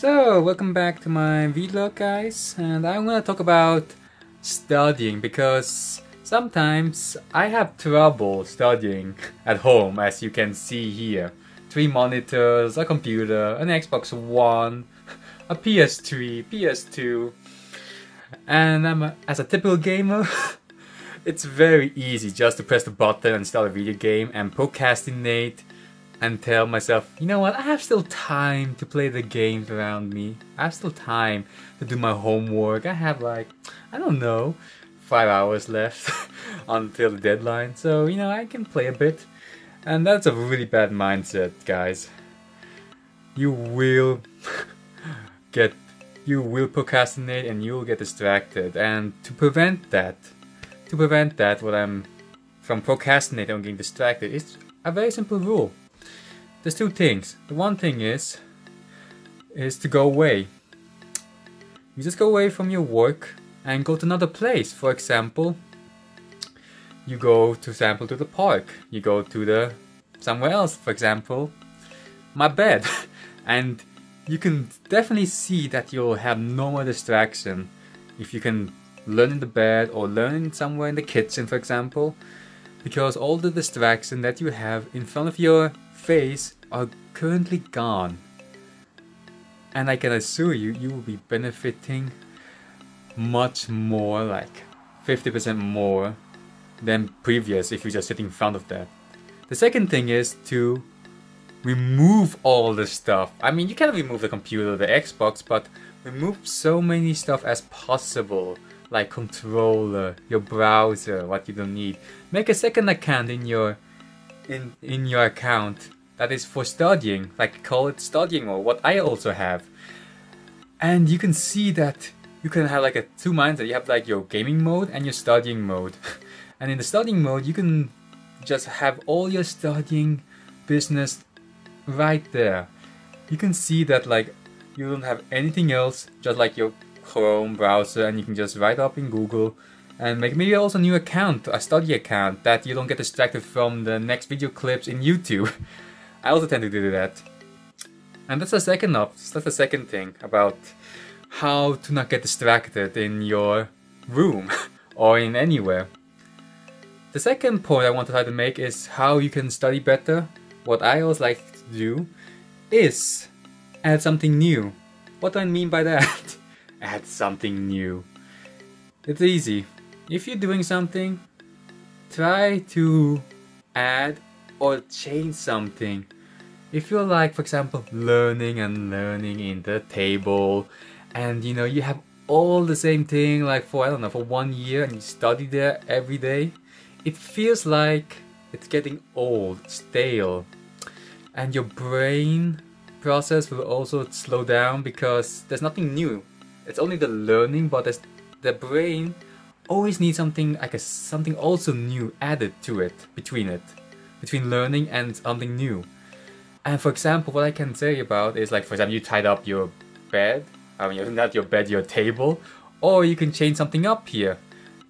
So, welcome back to my vlog, guys, and I'm gonna talk about studying because sometimes I have trouble studying at home, as you can see here. 3 monitors, a computer, an Xbox One, a PS3, PS2, and as a typical gamer, it's very easy just to press the button and start a video game and procrastinate and tell myself, you know what, I have still time to play the games around me. I have still time to do my homework. I have like, I don't know, 5 hours left until the deadline. So, you know, I can play a bit. And that's a really bad mindset, guys. You will procrastinate and you'll get distracted. And to prevent that, what I'm from procrastinating and getting distracted, is a very simple rule. There's 2 things. The one thing is to go away. You just go away from your work and go to another place. For example, you go to the park. You go to somewhere else. For example, my bed. And you can definitely see that you'll have no more distraction if you can learn in the bed or learn somewhere in the kitchen, for example, because all the distraction that you have in front of your face are currently gone. And I can assure you, you will be benefiting much more, like 50% more than previous if you just sit in front of that. The second thing is to remove all the stuff. I mean, you can remove the computer, the Xbox, but remove so many stuff as possible, like controller, your browser, what you don't need. Make a second account in your account that is for studying, like call it studying mode, what I also have. And you can see that you can have like a 2 mindset. You have like your gaming mode and your studying mode. And in the studying mode, you can just have all your studying business right there. You can see that like you don't have anything else, just like your Chrome browser, and you can just write up in Google and make maybe also a new account, a study account, that you don't get distracted from the next video clips in YouTube. I also tend to do that. And that's the second thing about how to not get distracted in your room or in anywhere. The second point I want to try to make is how you can study better. What I always like to do is add something new. What do I mean by that? Add something new. It's easy. If you're doing something, try to add or change something. If you're like, for example, learning in the table, and you know, you have all the same thing like for, I don't know, for 1 year, and you study there every day, it feels like it's getting old, stale. And your brain process will also slow down because there's nothing new. It's only the learning, but the brain always needs something like something also new added to it, between learning and something new. And for example, what I can say about is like, for example, you tied up your bed. I mean, not your bed, your table, or you can change something up here.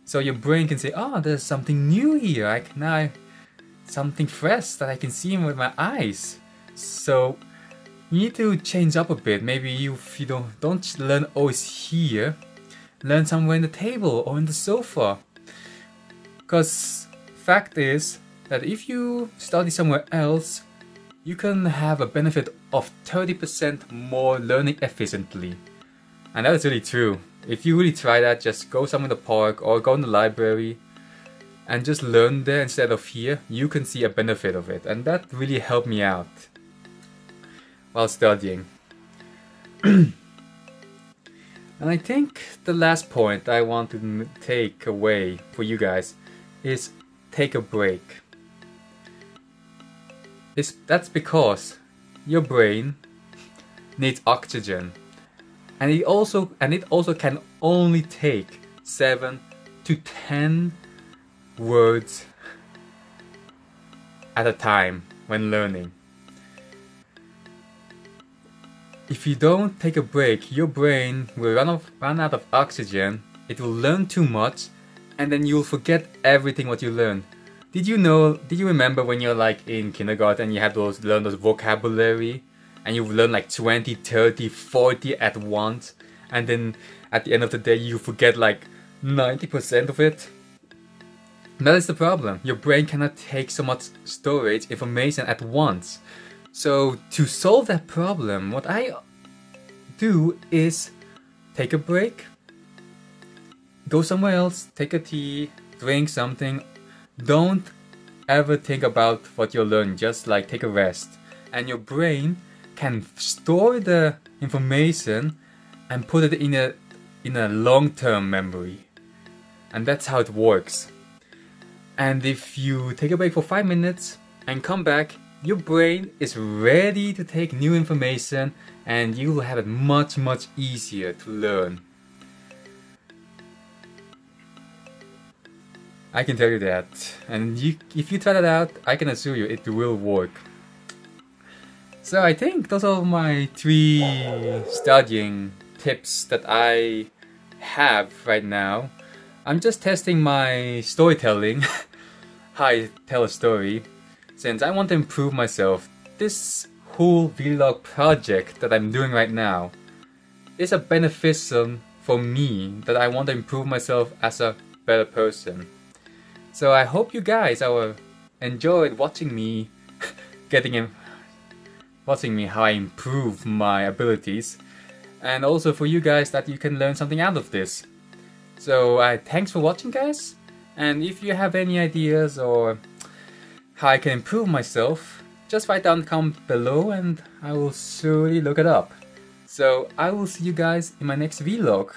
So your brain can say, oh, there's something new here. Like now, something fresh that I can see with my eyes. So you need to change up a bit. Maybe if you don't learn always here, learn somewhere in the table or in the sofa. Because fact is that if you study somewhere else, you can have a benefit of 30% more learning efficiently. And that is really true. If you really try that, just go somewhere in the park or go in the library and just learn there instead of here, you can see a benefit of it. And that really helped me out while studying. And I think the last point I want to take away for you guys is take a break. That's because your brain needs oxygen, and it also can only take 7 to 10 words at a time when learning. If you don't take a break, your brain will run out of oxygen, it will learn too much, and then you'll forget everything what you learned. Did you remember when you're like in kindergarten, you had learn those vocabulary and you learn like 20, 30, 40 at once, and then at the end of the day you forget like 90% of it. That is the problem. Your brain cannot take so much storage information at once. So to solve that problem, what I do is take a break, go somewhere else, take a tea, drink something. Don't ever think about what you're learning, just like take a rest. And your brain can store the information and put it in a long-term memory. And that's how it works. And if you take a break for 5 minutes and come back, your brain is ready to take new information and you will have it much easier to learn. I can tell you that. And if you try that out, I can assure you it will work. So I think those are my 3 studying tips that I have right now. I'm just testing my storytelling, how I tell a story, since I want to improve myself. This whole vlog project that I'm doing right now is a beneficial for me, that I want to improve myself as a better person. So I hope you guys enjoyed watching me watching me how I improve my abilities, and also for you guys that you can learn something out of this. So thanks for watching, guys, and if you have any ideas or how I can improve myself, just write down the comment below and I will surely look it up. So I will see you guys in my next vlog.